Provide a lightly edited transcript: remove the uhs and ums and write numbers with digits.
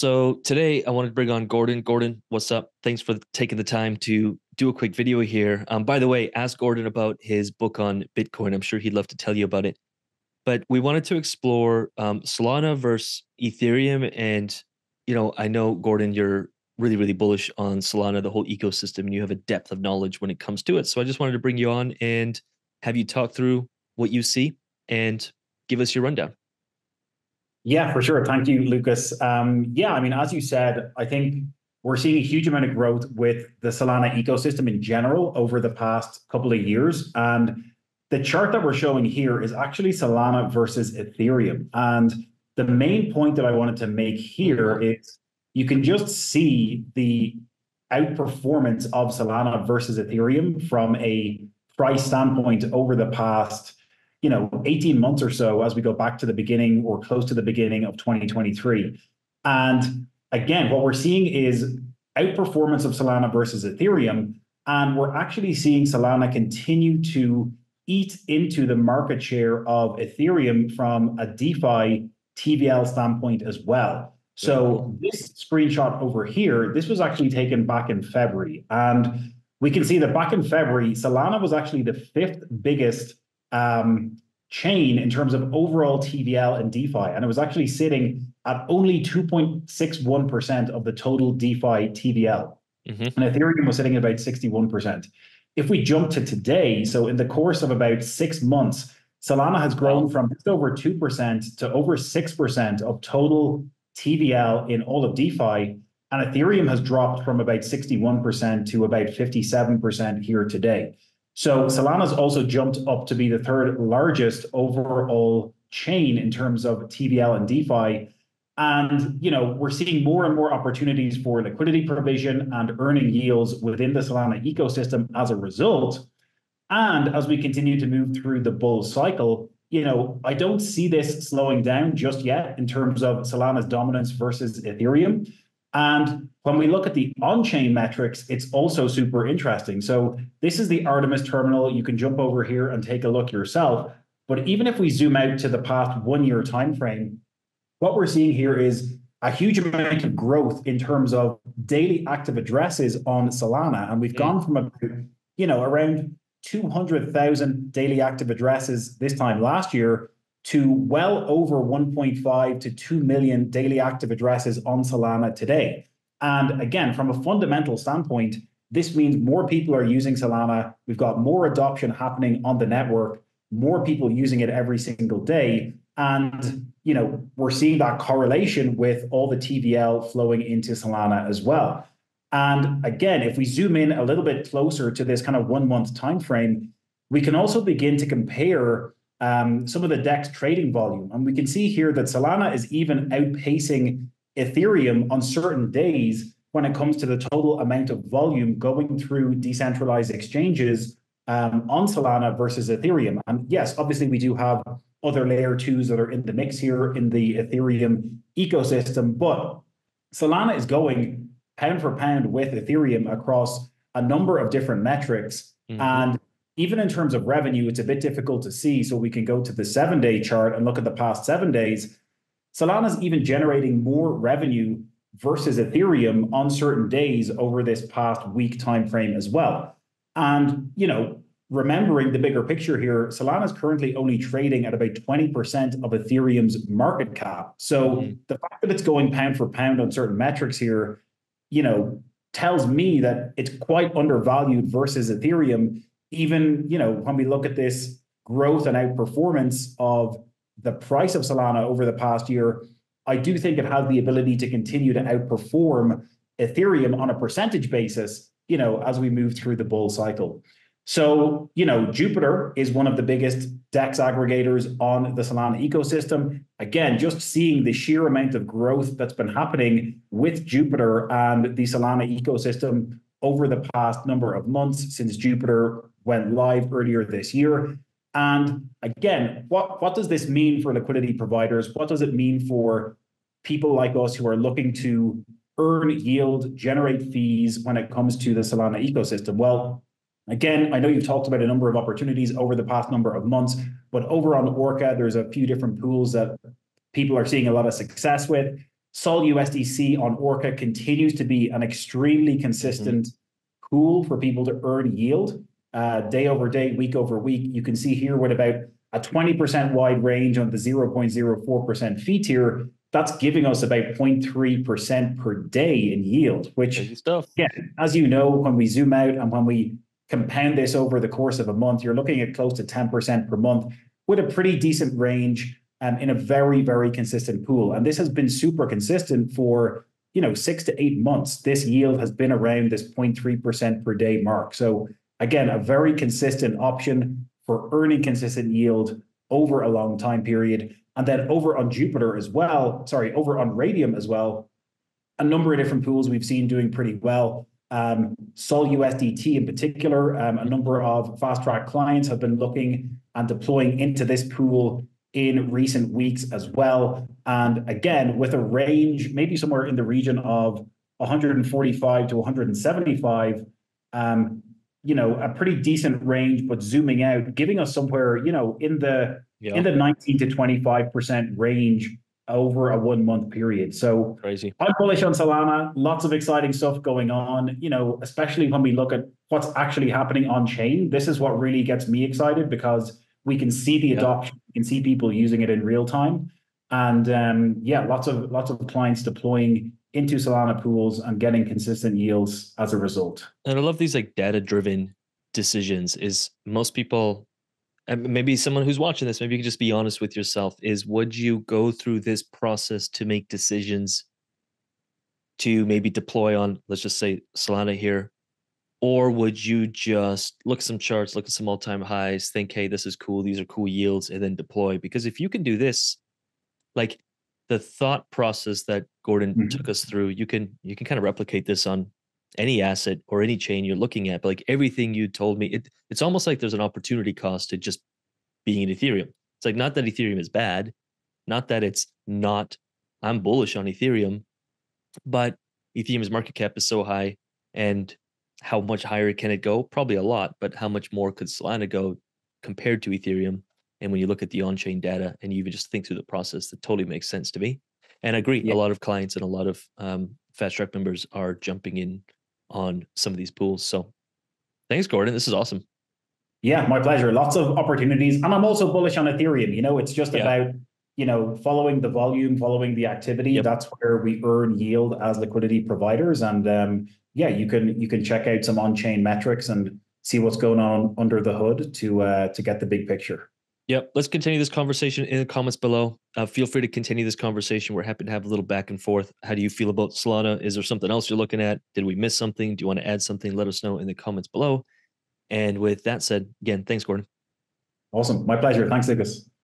So today I wanted to bring on Gordon. Gordon, what's up? Thanks for taking the time to do a quick video here. By the way, ask Gordon about his book on Bitcoin. I'm sure he'd love to tell you about it. But we wanted to explore Solana versus Ethereum. And, I know, Gordon, you're really, really bullish on Solana, the whole ecosystem, and you have a depth of knowledge when it comes to it. So I just wanted to bring you on and have you talk through what you see and give us your rundown. Yeah, for sure. Thank you, Lucas. Yeah, I mean, as you said, I think we're seeing a huge amount of growth with the Solana ecosystem in general over the past couple of years. And the chart that we're showing here is actually Solana versus Ethereum. And the main point that I wanted to make here is you can just see the outperformance of Solana versus Ethereum from a price standpoint over the past 18 months or so as we go back to the beginning or close to the beginning of 2023. And again, what we're seeing is outperformance of Solana versus Ethereum. And we're actually seeing Solana continue to eat into the market share of Ethereum from a DeFi TVL standpoint as well. So this screenshot over here, this was actually taken back in February. And we can see that back in February, Solana was actually the fifth biggest chain in terms of overall TVL and DeFi. And it was actually sitting at only 2.61% of the total DeFi TVL. And Ethereum was sitting at about 61%. If we jump to today, so in the course of about 6 months, Solana has grown from just over 2% to over 6% of total TVL in all of DeFi. And Ethereum has dropped from about 61% to about 57% here today. So Solana's also jumped up to be the third largest overall chain in terms of TVL and DeFi. And, we're seeing more and more opportunities for liquidity provision and earning yields within the Solana ecosystem as a result. And as we continue to move through the bull cycle, I don't see this slowing down just yet in terms of Solana's dominance versus Ethereum. And when we look at the on-chain metrics, it's also super interesting. So this is the Artemis terminal. You can jump over here and take a look yourself. But even if we zoom out to the past 1 year time frame, what we're seeing here is a huge amount of growth in terms of daily active addresses on Solana. And we've gone from around 200,000 daily active addresses this time last year to well over 1.5 to 2 million daily active addresses on Solana today. And again, from a fundamental standpoint, this means more people are using Solana. We've got more adoption happening on the network, more people using it every single day. And, we're seeing that correlation with all the TVL flowing into Solana as well. And again, if we zoom in a little bit closer to this kind of 1 month time frame, we can also begin to compare some of the DEX trading volume. And we can see here that Solana is even outpacing Ethereum on certain days when it comes to the total amount of volume going through decentralized exchanges on Solana versus Ethereum. And yes, obviously we do have other layer twos that are in the mix here in the Ethereum ecosystem, but Solana is going pound for pound with Ethereum across a number of different metrics. And even in terms of revenue, it's a bit difficult to see. So we can go to the 7-day chart and look at the past 7 days. Solana's even generating more revenue versus Ethereum on certain days over this past week time frame as well. And, remembering the bigger picture here, Solana is currently only trading at about 20% of Ethereum's market cap. So the fact that it's going pound for pound on certain metrics here, tells me that it's quite undervalued versus Ethereum. Even, when we look at this growth and outperformance of the price of Solana over the past year, I do think it has the ability to continue to outperform Ethereum on a percentage basis, as we move through the bull cycle. So, Jupiter is one of the biggest DEX aggregators on the Solana ecosystem. Again, just seeing the sheer amount of growth that's been happening with Jupiter and the Solana ecosystem over the past number of months since Jupiter went live earlier this year. And again, what does this mean for liquidity providers? What does it mean for people like us who are looking to earn yield, generate fees when it comes to the Solana ecosystem? Well, again, I know you've talked about a number of opportunities over the past number of months, but over on Orca, there's a few different pools that people are seeing a lot of success with. Sol USDC on Orca continues to be an extremely consistent pool for people to earn yield day over day, week over week. You can see here with about a 20% wide range on the 0.04% fee tier, that's giving us about 0.3% per day in yield, which, yeah, as you know, when we zoom out and when we compound this over the course of a month, you're looking at close to 10% per month with a pretty decent range in a very, very consistent pool. And this has been super consistent for 6 to 8 months. This yield has been around this 0.3% per day mark. So again, a very consistent option for earning consistent yield over a long time period. And then over on Jupiter as well, over on Radium as well, a number of different pools we've seen doing pretty well. Sol USDT in particular, a number of fast track clients have been looking and deploying into this pool in recent weeks as well. And again, with a range, maybe somewhere in the region of 145 to 175, a pretty decent range, but zooming out, giving us somewhere, in the 19 to 25% range over a 1 month period. So crazy. I'm bullish on Solana. Lots of exciting stuff going on, especially when we look at what's actually happening on chain. This is what really gets me excited because we can see the adoption, we can see people using it in real time. And lots of clients deploying into Solana pools and getting consistent yields as a result. And I love these like data-driven decisions. Is most people, and maybe someone who's watching this, maybe you can just be honest with yourself, is would you go through this process to make decisions to maybe deploy on, let's just say Solana here, or would you just look at some charts, look at some all-time highs, think, hey, this is cool, these are cool yields, and then deploy? Because if you can do this, like the thought process that Gordon took us through, you can kind of replicate this on any asset or any chain you're looking at. But like everything you told me, it's almost like there's an opportunity cost to just being in Ethereum. It's like, not that Ethereum is bad, not that it's not, I'm bullish on Ethereum, but Ethereum's market cap is so high, and how much higher can it go? Probably a lot, but how much more could Solana go compared to Ethereum? And when you look at the on-chain data and you even just think through the process, that totally makes sense to me. And I agree, a lot of clients and a lot of Fast Track members are jumping in on some of these pools. So thanks, Gordon. This is awesome. Yeah, my pleasure. Lots of opportunities. And I'm also bullish on Ethereum. It's just about, following the volume, following the activity. That's where we earn yield as liquidity providers. And you can check out some on-chain metrics and see what's going on under the hood to get the big picture. Yep. Let's continue this conversation in the comments below. Feel free to continue this conversation. We're happy to have a little back and forth. How do you feel about Solana? Is there something else you're looking at? Did we miss something? Do you want to add something? Let us know in the comments below. And with that said, again, thanks, Gordon. Awesome. My pleasure. Thanks, Lucas.